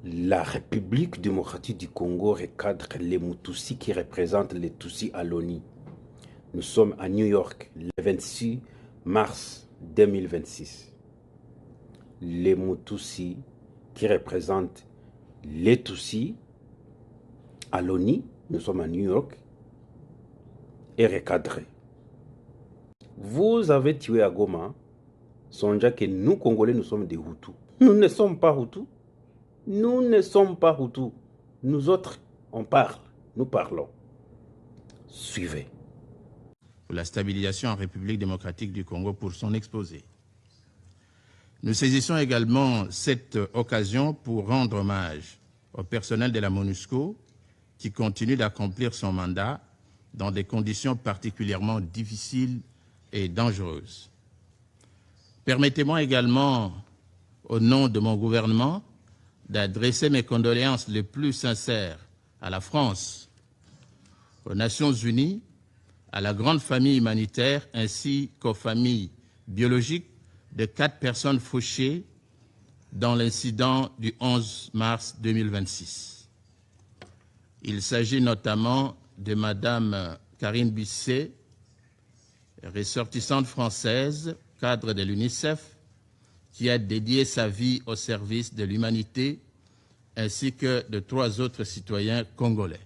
La République démocratique du Congo recadre les Mutusi qui représentent les Tutsis à l'ONU. Nous sommes à New York le 26 mars 2026. Les Mutusi qui représentent les Tutsis à l'ONU, nous sommes à New York, est recadré. Vous avez tué à Goma, songez que nous Congolais, nous sommes des Hutus. Nous ne sommes pas Hutus. Nous ne sommes pas Hutus. Nous autres, on parle. Nous parlons. Suivez. Pour la stabilisation en République démocratique du Congo pour son exposé. Nous saisissons également cette occasion pour rendre hommage au personnel de la MONUSCO qui continue d'accomplir son mandat dans des conditions particulièrement difficiles et dangereuses. Permettez-moi également, au nom de mon gouvernement, d'adresser mes condoléances les plus sincères à la France, aux Nations Unies, à la grande famille humanitaire ainsi qu'aux familles biologiques de 4 personnes fauchées dans l'incident du 11 mars 2026. Il s'agit notamment de Madame Karine Bisset, ressortissante française, cadre de l'UNICEF, qui a dédié sa vie au service de l'humanité, ainsi que de 3 autres citoyens congolais.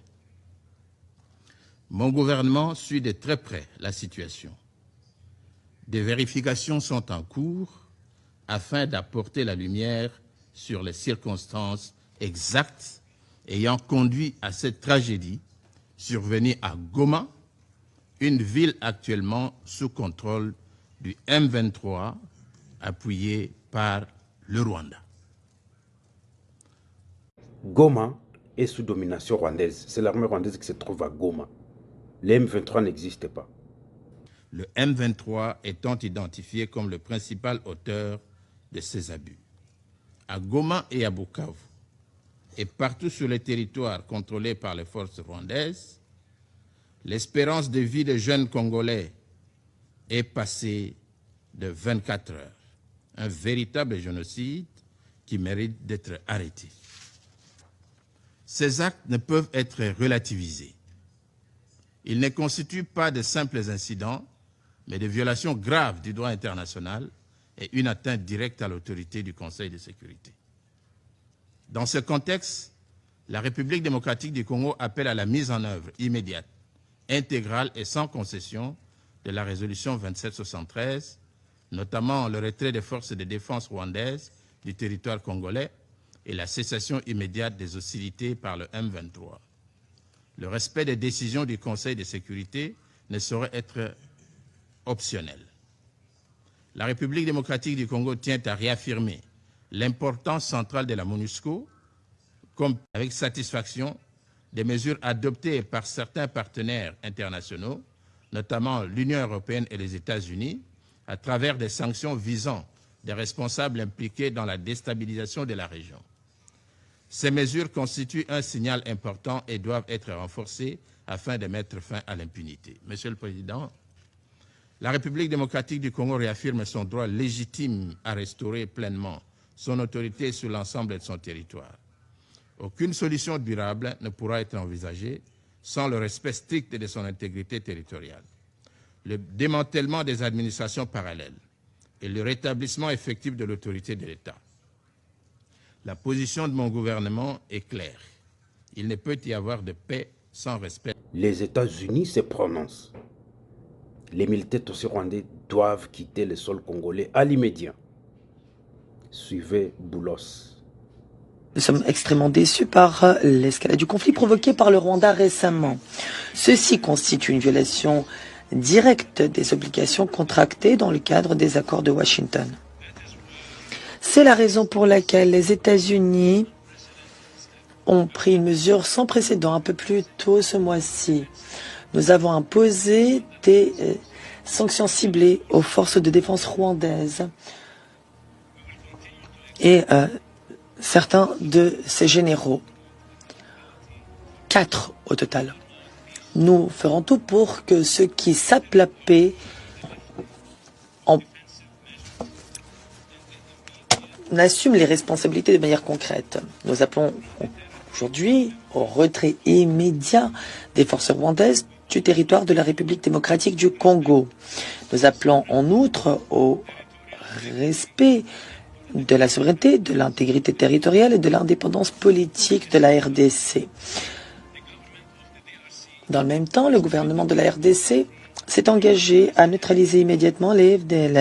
Mon gouvernement suit de très près la situation. Des vérifications sont en cours afin d'apporter la lumière sur les circonstances exactes ayant conduit à cette tragédie survenue à Goma, une ville actuellement sous contrôle du M23, appuyé par le Rwanda. Goma est sous domination rwandaise. C'est l'armée rwandaise qui se trouve à Goma. Le M23 n'existe pas. Le M23 étant identifié comme le principal auteur de ces abus. À Goma et à Bukavu, et partout sur les territoires contrôlés par les forces rwandaises, l'espérance de vie des jeunes Congolais est passée de 24 heures. Un véritable génocide qui mérite d'être arrêté. Ces actes ne peuvent être relativisés. Ils ne constituent pas de simples incidents, mais de violations graves du droit international et une atteinte directe à l'autorité du Conseil de sécurité. Dans ce contexte, la République démocratique du Congo appelle à la mise en œuvre immédiate, intégrale et sans concession de la résolution 2773, notamment le retrait des forces de défense rwandaises du territoire congolais et la cessation immédiate des hostilités par le M23. Le respect des décisions du Conseil de sécurité ne saurait être optionnel. La République démocratique du Congo tient à réaffirmer l'importance centrale de la MONUSCO, comme avec satisfaction des mesures adoptées par certains partenaires internationaux, notamment l'Union européenne et les États-Unis, à travers des sanctions visant des responsables impliqués dans la déstabilisation de la région. Ces mesures constituent un signal important et doivent être renforcées afin de mettre fin à l'impunité. Monsieur le Président, la République démocratique du Congo réaffirme son droit légitime à restaurer pleinement son autorité sur l'ensemble de son territoire. Aucune solution durable ne pourra être envisagée sans le respect strict de son intégrité territoriale. Le démantèlement des administrations parallèles et le rétablissement effectif de l'autorité de l'État. La position de mon gouvernement est claire. Il ne peut y avoir de paix sans respect. Les États-Unis se prononcent. Les militaires tutsis rwandais doivent quitter le sol congolais à l'immédiat. Suivez Boulos. Nous sommes extrêmement déçus par l'escalade du conflit provoqué par le Rwanda récemment. Ceci constitue une violation directe des obligations contractées dans le cadre des accords de Washington. C'est la raison pour laquelle les États-Unis ont pris une mesure sans précédent un peu plus tôt ce mois-ci. Nous avons imposé des sanctions ciblées aux forces de défense rwandaises et certains de ces généraux, 4 au total. Nous ferons tout pour que ceux qui sapent la paix assume les responsabilités de manière concrète. Nous appelons aujourd'hui au retrait immédiat des forces rwandaises du territoire de la République démocratique du Congo. Nous appelons en outre au respect de la souveraineté, de l'intégrité territoriale et de l'indépendance politique de la RDC. Dans le même temps, le gouvernement de la RDC s'est engagé à neutraliser immédiatement les FDLR.